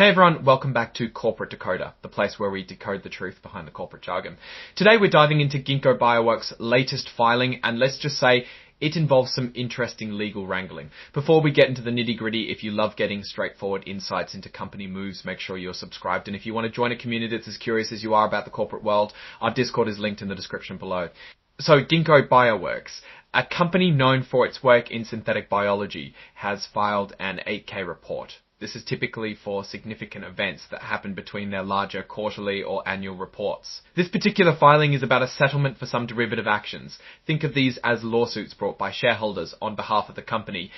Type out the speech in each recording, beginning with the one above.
Hey everyone, welcome back to Corporate Decoder, the place where we decode the truth behind the corporate jargon. Today we're diving into Ginkgo Bioworks' latest filing, and let's just say it involves some interesting legal wrangling. Before we get into the nitty-gritty, if you love getting straightforward insights into company moves, make sure you're subscribed. And if you want to join a community that's as curious as you are about the corporate world, our Discord is linked in the description below. So Ginkgo Bioworks, a company known for its work in synthetic biology, has filed an 8K report. This is typically for significant events that happen between their larger quarterly or annual reports. This particular filing is about a settlement for some derivative actions. Think of these as lawsuits brought by shareholders on behalf of the company.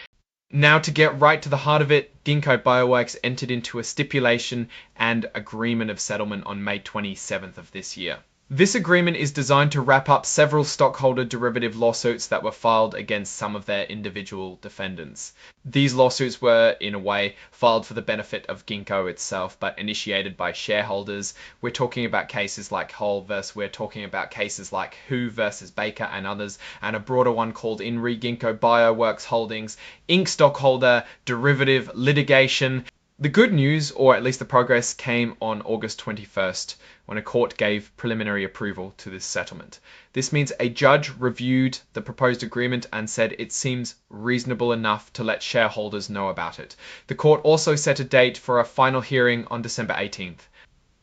Now, to get right to the heart of it, Ginkgo Bioworks entered into a stipulation and agreement of settlement on May 27th of this year. This agreement is designed to wrap up several stockholder derivative lawsuits that were filed against some of their individual defendants. These lawsuits were, in a way, filed for the benefit of Ginkgo itself, but initiated by shareholders. We're talking about cases like Whole-verse, we're talking about cases like Who versus Baker and others, and a broader one called INRI Ginkgo Bioworks Holdings, Inc. stockholder derivative litigation. The good news, or at least the progress, came on August 21st when a court gave preliminary approval to this settlement. This means a judge reviewed the proposed agreement and said it seems reasonable enough to let shareholders know about it. The court also set a date for a final hearing on December 18th.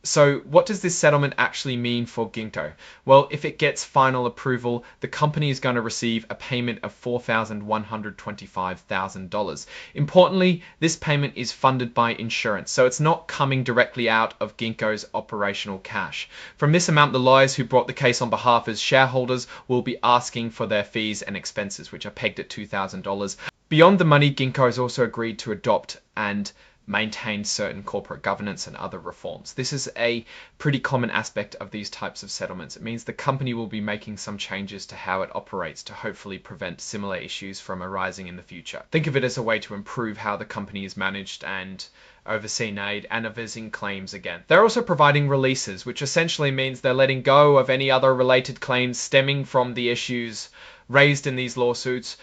So what does this settlement actually mean for Ginkgo? Well, if it gets final approval, the company is going to receive a payment of $4,125,000. Importantly, this payment is funded by insurance, so it's not coming directly out of Ginkgo's operational cash. From this amount, the lawyers who brought the case on behalf of shareholders will be asking for their fees and expenses, which are pegged at $2,000. Beyond the money, Ginkgo has also agreed to adopt and maintain certain corporate governance and other reforms. This is a pretty common aspect of these types of settlements. It means the company will be making some changes to how it operates to hopefully prevent similar issues from arising in the future. Think of it as a way to improve how the company is managed and overseen aid and avising claims again. They're also providing releases, which essentially means they're letting go of any other related claims stemming from the issues raised in these lawsuits.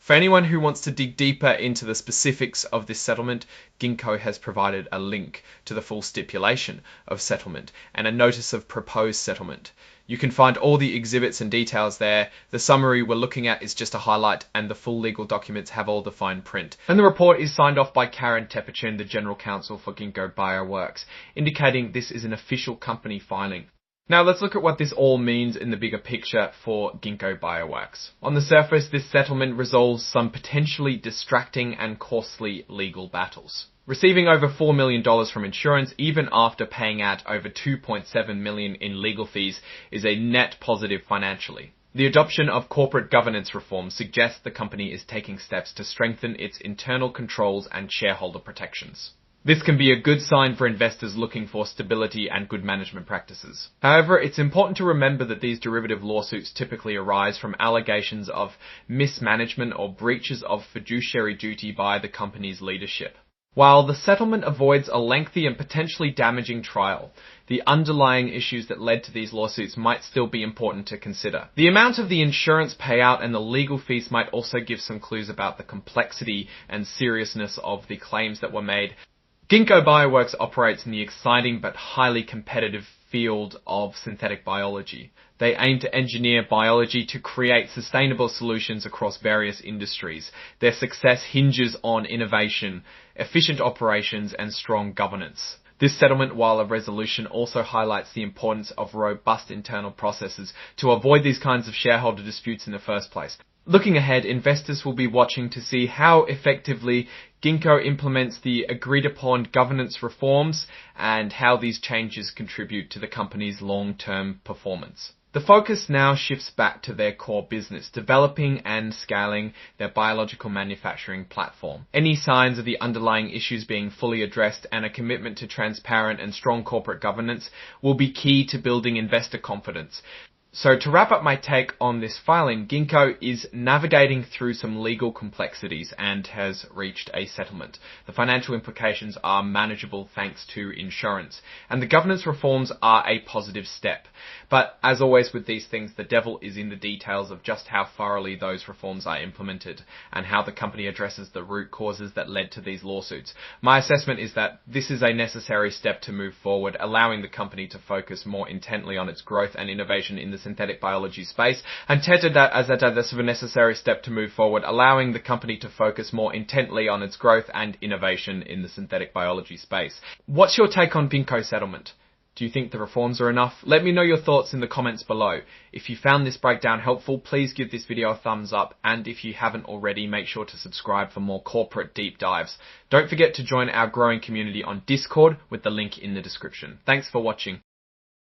For anyone who wants to dig deeper into the specifics of this settlement, Ginkgo has provided a link to the full stipulation of settlement and a notice of proposed settlement. You can find all the exhibits and details there. The summary we're looking at is just a highlight, and the full legal documents have all the fine print. And the report is signed off by Karen Tepperchin, the General Counsel for Ginkgo Bioworks, indicating this is an official company filing. Now let's look at what this all means in the bigger picture for Ginkgo Bioworks. On the surface, this settlement resolves some potentially distracting and costly legal battles. Receiving over $4 million from insurance, even after paying out over $2.7 million in legal fees, is a net positive financially. The adoption of corporate governance reform suggests the company is taking steps to strengthen its internal controls and shareholder protections. This can be a good sign for investors looking for stability and good management practices. However, it's important to remember that these derivative lawsuits typically arise from allegations of mismanagement or breaches of fiduciary duty by the company's leadership. While the settlement avoids a lengthy and potentially damaging trial, the underlying issues that led to these lawsuits might still be important to consider. The amount of the insurance payout and the legal fees might also give some clues about the complexity and seriousness of the claims that were made. Ginkgo Bioworks operates in the exciting but highly competitive field of synthetic biology. They aim to engineer biology to create sustainable solutions across various industries. Their success hinges on innovation, efficient operations, and strong governance. This settlement, while a resolution, also highlights the importance of robust internal processes to avoid these kinds of shareholder disputes in the first place. Looking ahead, investors will be watching to see how effectively Ginkgo implements the agreed-upon governance reforms and how these changes contribute to the company's long-term performance. The focus now shifts back to their core business, developing and scaling their biological manufacturing platform. Any signs of the underlying issues being fully addressed and a commitment to transparent and strong corporate governance will be key to building investor confidence. So to wrap up my take on this filing, Ginkgo is navigating through some legal complexities and has reached a settlement. The financial implications are manageable thanks to insurance, and the governance reforms are a positive step. But as always with these things, the devil is in the details of just how thoroughly those reforms are implemented and how the company addresses the root causes that led to these lawsuits. My assessment is that this is a necessary step to move forward, allowing the company to focus more intently on its growth and innovation in the synthetic biology space, and touted that as a necessary step to move forward, allowing the company to focus more intently on its growth and innovation in the synthetic biology space. What's your take on Ginkgo's settlement? Do you think the reforms are enough? Let me know your thoughts in the comments below. If you found this breakdown helpful, please give this video a thumbs up, and if you haven't already, make sure to subscribe for more corporate deep dives. Don't forget to join our growing community on Discord with the link in the description. Thanks for watching.